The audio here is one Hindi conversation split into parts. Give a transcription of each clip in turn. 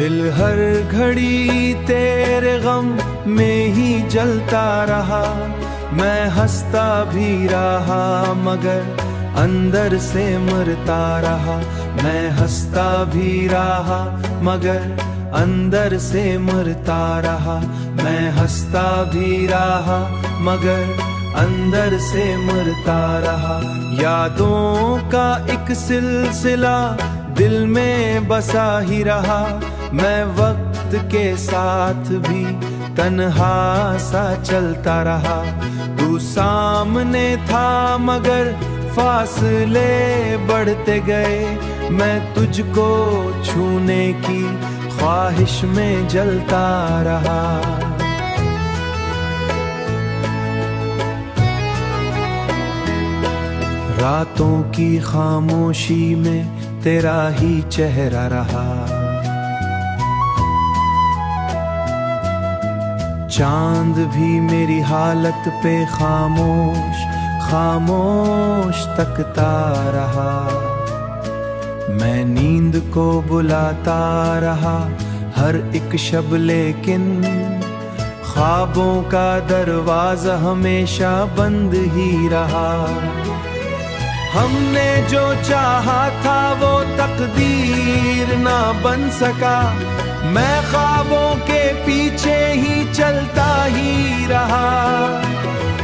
दिल हर घड़ी तेरे गम में ही जलता रहा। मैं हंसता भी रहा मगर अंदर से मरता रहा। मैं हंसता भी रहा मगर अंदर से मरता रहा। मैं हंसता भी रहा मगर अंदर से मरता रहा। यादों का एक सिलसिला दिल में बसा ही रहा। मैं वक्त के साथ भी तन्हा सा चलता रहा। तू सामने था मगर फासले बढ़ते गए। मैं तुझको छूने की ख्वाहिश में जलता रहा। रातों की खामोशी में तेरा ही चेहरा रहा। चांद भी मेरी हालत पे खामोश खामोश तकता रहा। मैं नींद को बुलाता रहा हर एक शब, लेकिन ख्वाबों का दरवाजा हमेशा बंद ही रहा। हमने जो चाहा था वो तकदीर ना बन सका। मैं ख्वाबों के पीछे ही चलता ही रहा।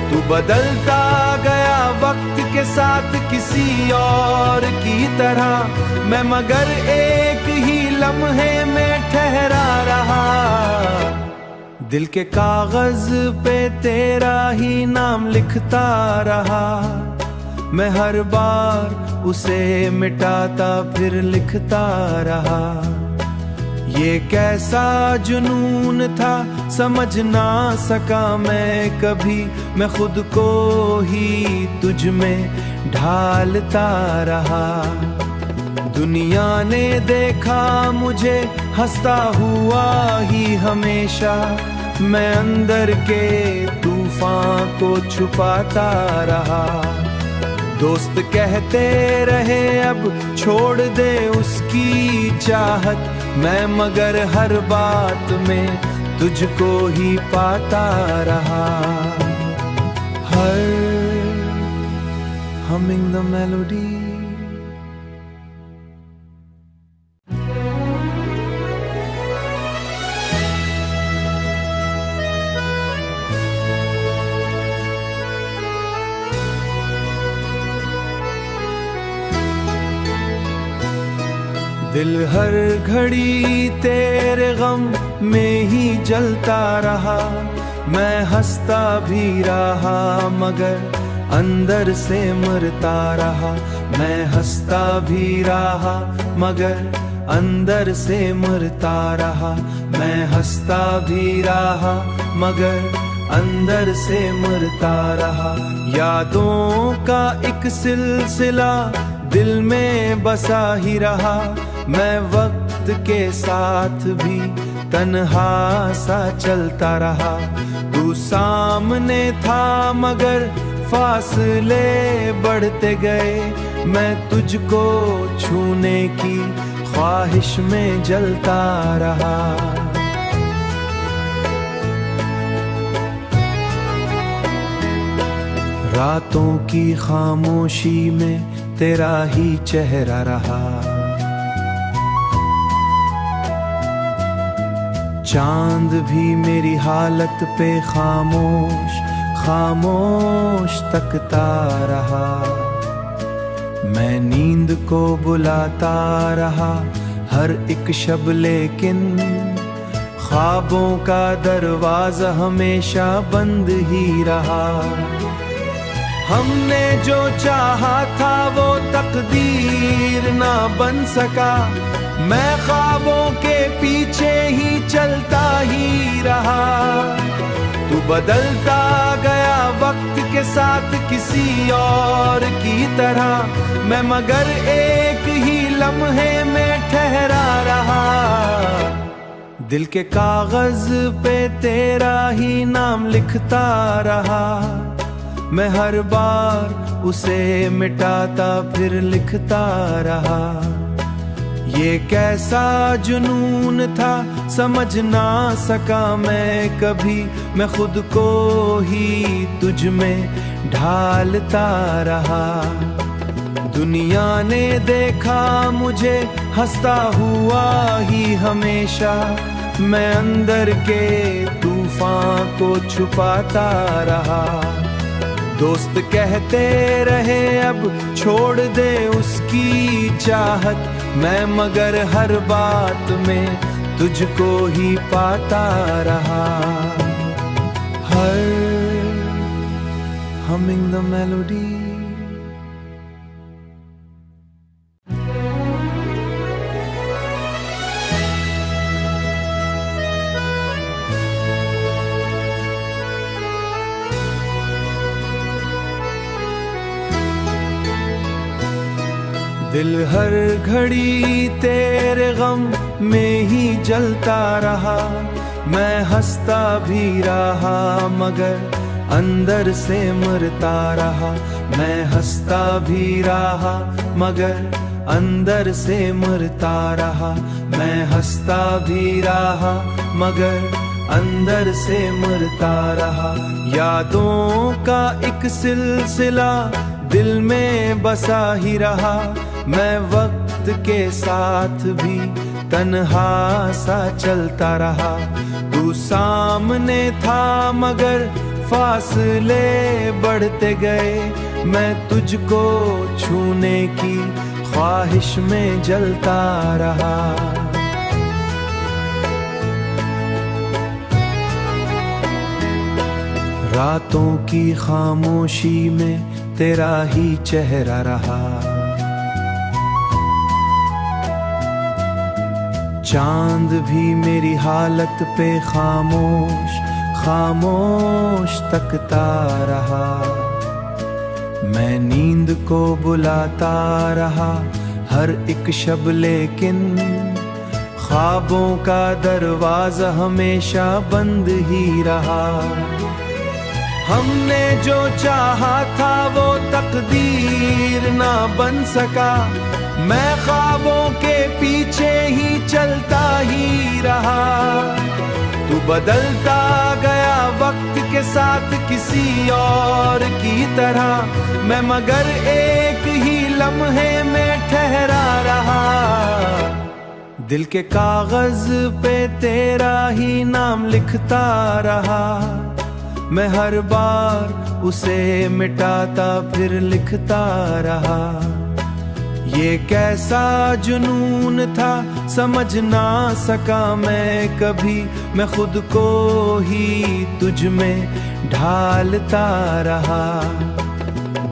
तू बदलता गया वक्त के साथ किसी और की तरह। मैं मगर एक ही लम्हे में ठहरा रहा। दिल के कागज पे तेरा ही नाम लिखता रहा। मैं हर बार उसे मिटाता फिर लिखता रहा। ये कैसा जुनून था समझ ना सका मैं कभी। मैं खुद को ही तुझ में ढालता रहा। दुनिया ने देखा मुझे हंसता हुआ ही हमेशा। मैं अंदर के तूफान को छुपाता रहा। दोस्त कहते रहे अब छोड़ दे उसकी चाहत। मैं मगर हर बात में तुझको ही पाता रहा। हर humming the melody। दिल हर घड़ी तेरे गम में ही जलता रहा। मैं हंसता भी रहा मगर अंदर से मरता रहा। मैं हंसता भी रहा मगर अंदर से मरता रहा। मैं हंसता भी रहा मगर अंदर से मरता रहा। यादों का एक सिलसिला दिल में बसा ही रहा। मैं वक्त के साथ भी तन्हा सा चलता रहा। तू सामने था मगर फासले बढ़ते गए। मैं तुझको छूने की ख्वाहिश में जलता रहा। रातों की खामोशी में तेरा ही चेहरा रहा। चांद भी मेरी हालत पे खामोश खामोश तकता रहा। मैं नींद को बुलाता रहा हर एक शब, लेकिन ख्वाबों का दरवाजा हमेशा बंद ही रहा। हमने जो चाहा था वो तकदीर ना बन सका। मैं ख्वाबों के पीछे ही चलता ही रहा। तू बदलता गया वक्त के साथ किसी और की तरह। मैं मगर एक ही लम्हे में ठहरा रहा। दिल के कागज पे तेरा ही नाम लिखता रहा। मैं हर बार उसे मिटाता फिर लिखता रहा। ये कैसा जुनून था समझ ना सका मैं कभी, मैं खुद को ही तुझ में ढालता रहा। दुनिया ने देखा मुझे हंसता हुआ ही हमेशा, मैं अंदर के तूफान को छुपाता रहा। दोस्त कहते रहे अब छोड़ दे उसकी चाहत, मैं मगर हर बात में तुझको ही पाता रहा। हर humming the melody, दिल हर घड़ी तेरे गम में ही जलता रहा। मैं हंसता भी रहा मगर अंदर से मरता रहा। मैं हंसता भी रहा मगर अंदर से मरता रहा। मैं हंसता भी रहा मगर अंदर से मरता रहा। यादों का एक सिलसिला दिल में बसा ही रहा। मैं वक्त के साथ भी तन्हा सा चलता रहा। तू सामने था मगर फासले बढ़ते गए। मैं तुझको छूने की ख्वाहिश में जलता रहा। रातों की खामोशी में तेरा ही चेहरा रहा। चांद भी मेरी हालत पे खामोश खामोश तकता रहा। मैं नींद को बुलाता रहा हर एक शब, लेकिन ख्वाबों का दरवाजा हमेशा बंद ही रहा। हमने जो चाहा था वो तकदीर ना बन सका। मैं ख्वाबों के पीछे ही चलता ही रहा। तू बदलता गया वक्त के साथ किसी और की तरह। मैं मगर एक ही लम्हे में ठहरा रहा। दिल के कागज पे तेरा ही नाम लिखता रहा। मैं हर बार उसे मिटाता फिर लिखता रहा। ये कैसा जुनून था समझ ना सका मैं कभी, मैं खुद को ही तुझ में ढालता रहा।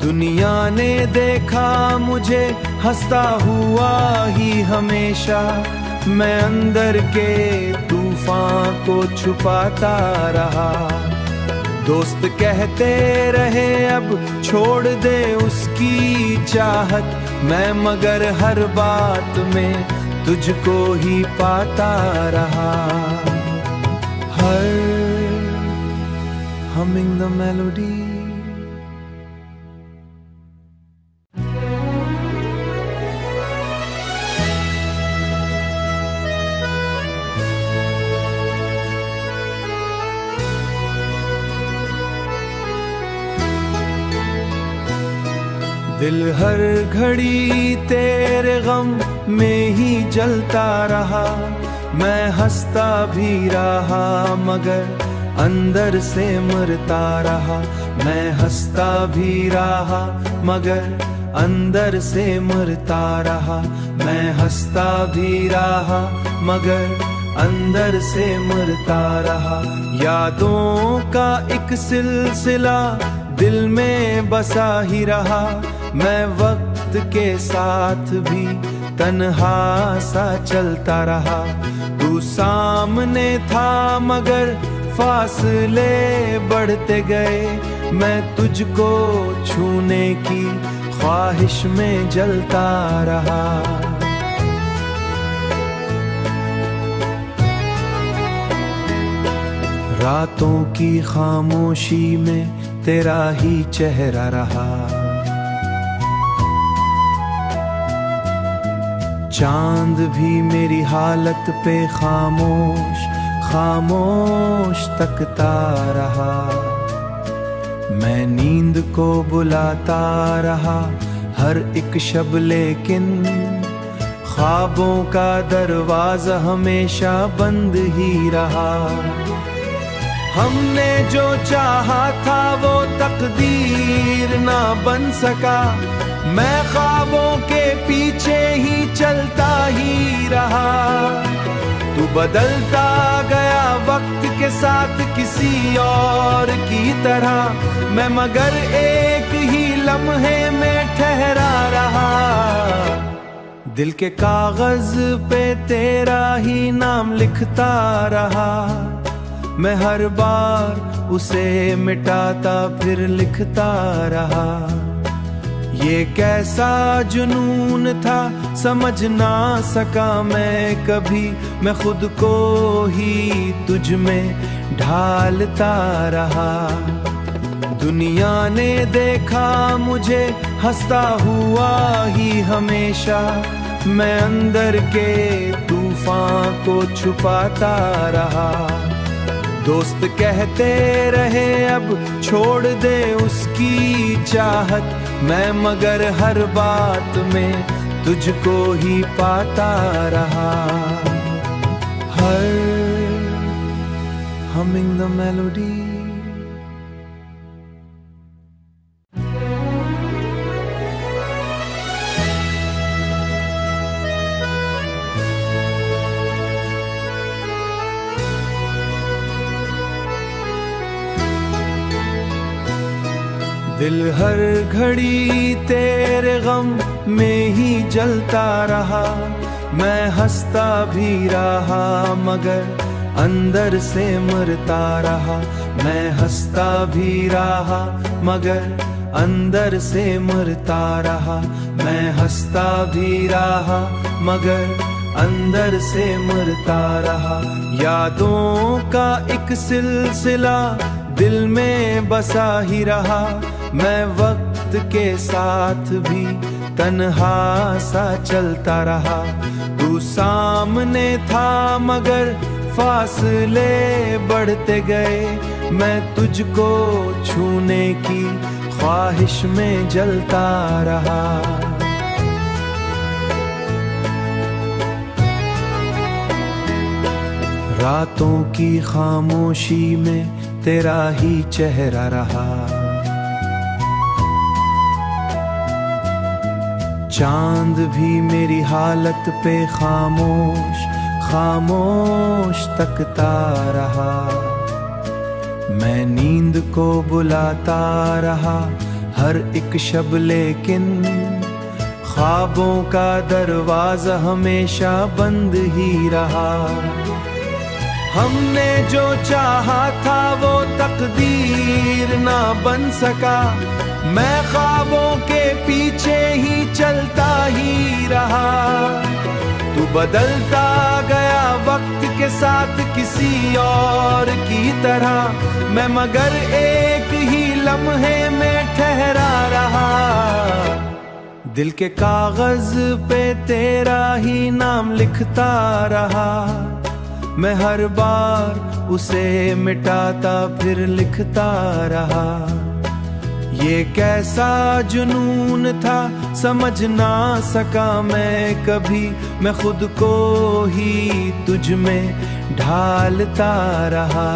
दुनिया ने देखा मुझे हंसता हुआ ही हमेशा, मैं अंदर के तूफान को छुपाता रहा। दोस्त कहते रहे अब छोड़ दे उसकी चाहत, मैं मगर हर बात में तुझको ही पाता रहा। हर humming the melody, दिल हर घड़ी तेरे गम में ही जलता रहा। मैं हंसता भी रहा मगर अंदर से मरता रहा। मैं हंसता भी रहा मगर अंदर से मरता रहा। मैं हंसता भी रहा मगर अंदर से मरता रहा। यादों का एक सिलसिला दिल में बसा ही रहा। मैं वक्त के साथ भी तन्हा सा चलता रहा। तू सामने था मगर फासले बढ़ते गए। मैं तुझको छूने की ख्वाहिश में जलता रहा। रातों की खामोशी में तेरा ही चेहरा रहा। चांद भी मेरी हालत पे खामोश खामोश तकता रहा। मैं नींद को बुलाता रहा हर एक शब, लेकिन ख्वाबों का दरवाजा हमेशा बंद ही रहा। हमने जो चाहा था वो तकदीर ना बन सका, मैं ख्वाबों के पीछे ही चलता ही रहा। तू बदलता गया वक्त के साथ किसी और की तरह, मैं मगर एक ही लम्हे में ठहरा रहा। दिल के कागज पे तेरा ही नाम लिखता रहा, मैं हर बार उसे मिटाता फिर लिखता रहा। ये कैसा जुनून था समझ ना सका मैं कभी, मैं खुद को ही तुझ में ढालता रहा। दुनिया ने देखा मुझे हंसता हुआ ही हमेशा, मैं अंदर के तूफान को छुपाता रहा। दोस्त कहते रहे अब छोड़ दे उसकी चाहत, मैं मगर हर बात में तुझको ही पाता रहा। हर humming the melody, दिल हर घड़ी तेरे गम में ही जलता रहा। मैं हंसता भी रहा मगर अंदर से मरता रहा। मैं हंसता भी रहा मगर अंदर से मरता रहा। मैं हंसता भी रहा मगर अंदर से मरता रहा। यादों का एक सिलसिला दिल में बसा ही रहा, मैं वक्त के साथ भी तन्हा सा चलता रहा। तू सामने था मगर फासले बढ़ते गए, मैं तुझको छूने की ख्वाहिश में जलता रहा। रातों की खामोशी में तेरा ही चेहरा रहा। चांद भी मेरी हालत पे खामोश खामोश तकता रहा। मैं नींद को बुलाता रहा हर एक शब, लेकिन ख्वाबों का दरवाजा हमेशा बंद ही रहा। हमने जो चाहा था वो तकदीर ना बन सका, मैं ख्वाबों के पीछे ही चलता ही रहा। तू बदलता गया वक्त के साथ किसी और की तरह, मैं मगर एक ही लम्हे में ठहरा रहा। दिल के कागज पे तेरा ही नाम लिखता रहा, मैं हर बार उसे मिटाता फिर लिखता रहा। ये कैसा जुनून था समझ ना सका मैं कभी, मैं खुद को ही तुझ में ढालता रहा।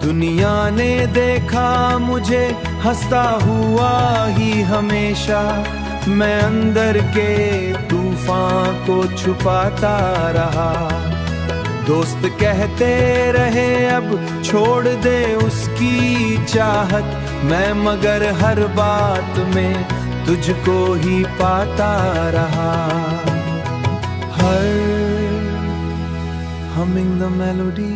दुनिया ने देखा मुझे हंसता हुआ ही हमेशा, मैं अंदर के तूफान को छुपाता रहा। दोस्त कहते रहे अब छोड़ दे उसकी चाहत, मैं मगर हर बात में तुझको ही पाता रहा। हर humming the melody,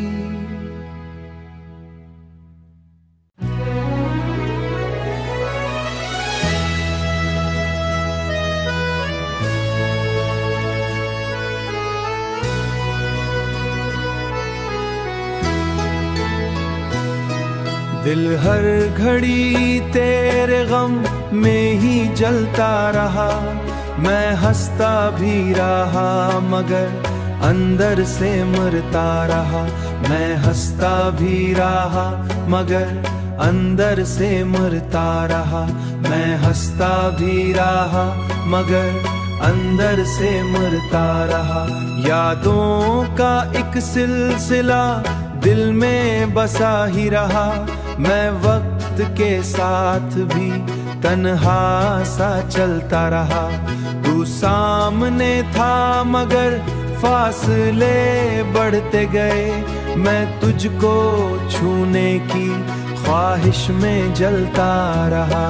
दिल हर घड़ी तेरे गम में ही जलता रहा। मैं हंसता भी रहा मगर अंदर से मरता रहा। मैं हंसता भी रहा मगर अंदर से मरता रहा। मैं हंसता भी रहा मगर अंदर से मरता रहा। यादों का एक सिलसिला दिल में बसा ही रहा। मैं वक्त के साथ भी तन्हा सा चलता रहा। तू सामने था मगर फासले बढ़ते गए। मैं तुझको छूने की ख्वाहिश में जलता रहा।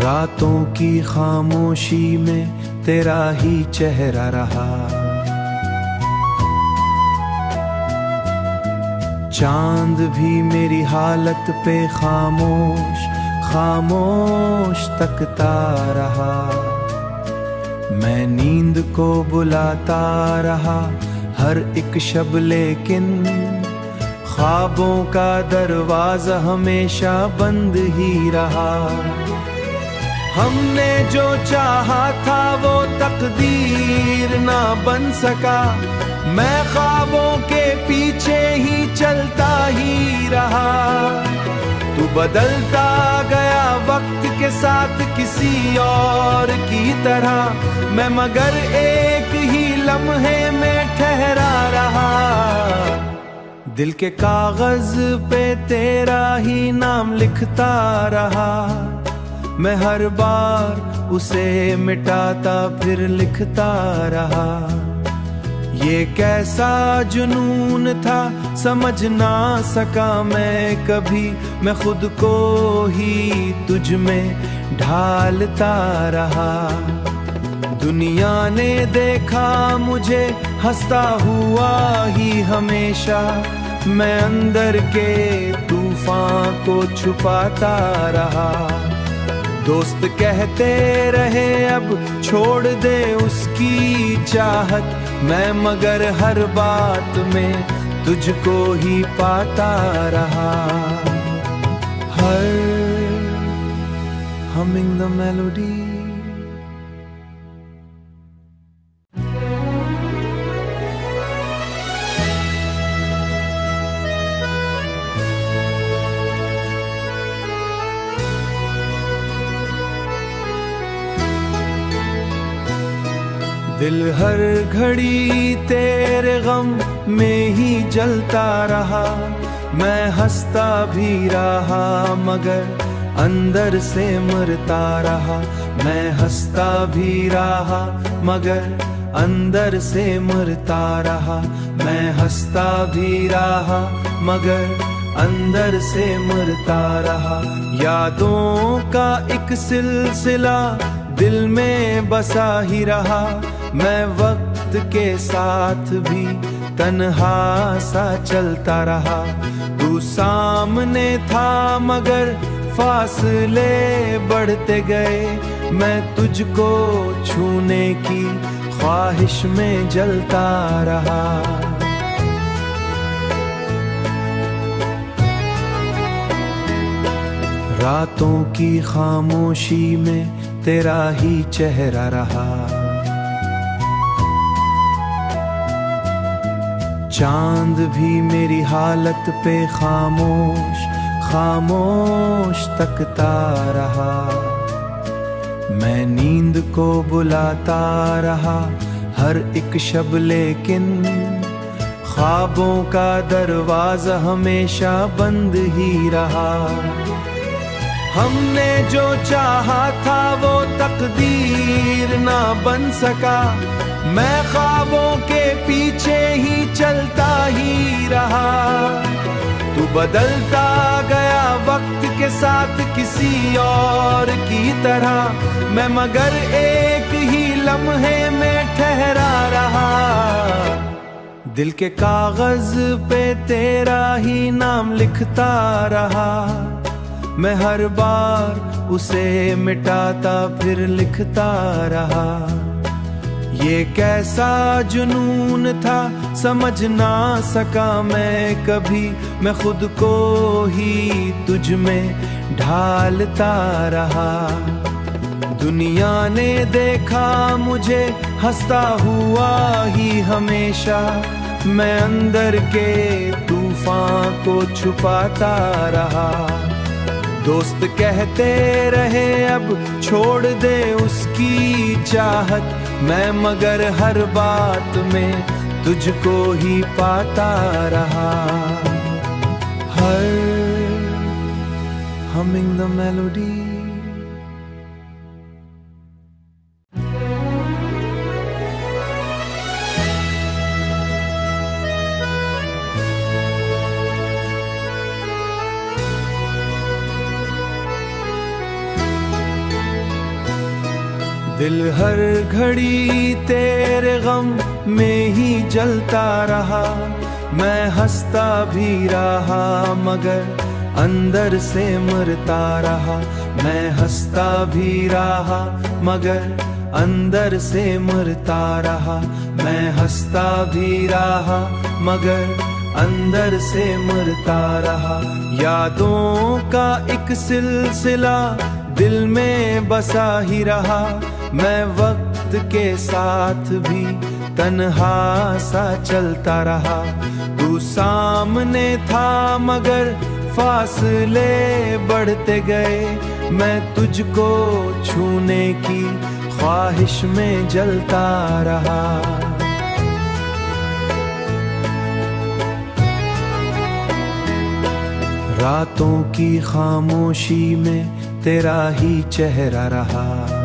रातों की खामोशी में तेरा ही चेहरा रहा। चांद भी मेरी हालत पे खामोश खामोश तकता रहा। मैं नींद को बुलाता रहा हर एक शब, लेकिन ख्वाबों का दरवाजा हमेशा बंद ही रहा। हमने जो चाहा था वो तकदीर ना बन सका। मैं ख्वाबों के पीछे ही चलता ही रहा। तू बदलता गया वक्त के साथ किसी और की तरह। मैं मगर एक ही लम्हे में ठहरा रहा। दिल के कागज पे तेरा ही नाम लिखता रहा। मैं हर बार उसे मिटाता फिर लिखता रहा। ये कैसा जुनून था समझ ना सका मैं कभी। मैं खुद को ही तुझ में ढालता रहा। दुनिया ने देखा मुझे हंसता हुआ ही हमेशा। मैं अंदर के तूफान को छुपाता रहा। दोस्त कहते रहे अब छोड़ दे उसकी चाहत। मैं मगर हर बात में तुझको ही पाता रहा। हर humming the melody। दिल हर घड़ी तेरे गम में ही जलता रहा। मैं हंसता भी रहा मगर अंदर से मरता रहा। मैं हंसता भी रहा मगर अंदर से मरता रहा। मैं हंसता भी रहा मगर अंदर से मरता रहा। यादों का एक सिलसिला दिल में बसा ही रहा। मैं वक्त के साथ भी तन्हा सा चलता रहा। तू सामने था मगर फासले बढ़ते गए। मैं तुझको छूने की ख्वाहिश में जलता रहा। रातों की खामोशी में तेरा ही चेहरा रहा। चांद भी मेरी हालत पे खामोश खामोश तकता रहा। मैं नींद को बुलाता रहा हर एक शब, लेकिन ख्वाबों का दरवाजा हमेशा बंद ही रहा। हमने जो चाहा था वो तकदीर ना बन सका। मैं ख्वाबों के पीछे ही चलता ही रहा। तू बदलता गया वक्त के साथ किसी और की तरह। मैं मगर एक ही लम्हे में ठहरा रहा। दिल के कागज पे तेरा ही नाम लिखता रहा। मैं हर बार उसे मिटाता फिर लिखता रहा। ये कैसा जुनून था समझ ना सका मैं कभी, मैं खुद को ही तुझ में ढालता रहा। दुनिया ने देखा मुझे हंसता हुआ ही हमेशा, मैं अंदर के तूफान को छुपाता रहा। दोस्त कहते रहे अब छोड़ दे उसकी चाहत, मैं मगर हर बात में तुझको ही पाता रहा। हर humming the melody, दिल हर घड़ी तेरे गम में ही जलता रहा। मैं हंसता भी रहा मगर अंदर से मरता रहा। मैं हंसता भी रहा मगर अंदर से मरता रहा। मैं हंसता भी रहा मगर अंदर से मरता रहा। यादों का एक सिलसिला दिल में बसा ही रहा। मैं वक्त के साथ भी तन्हा सा चलता रहा। तू सामने था मगर फासले बढ़ते गए। मैं तुझको छूने की ख्वाहिश में जलता रहा। रातों की खामोशी में तेरा ही चेहरा रहा।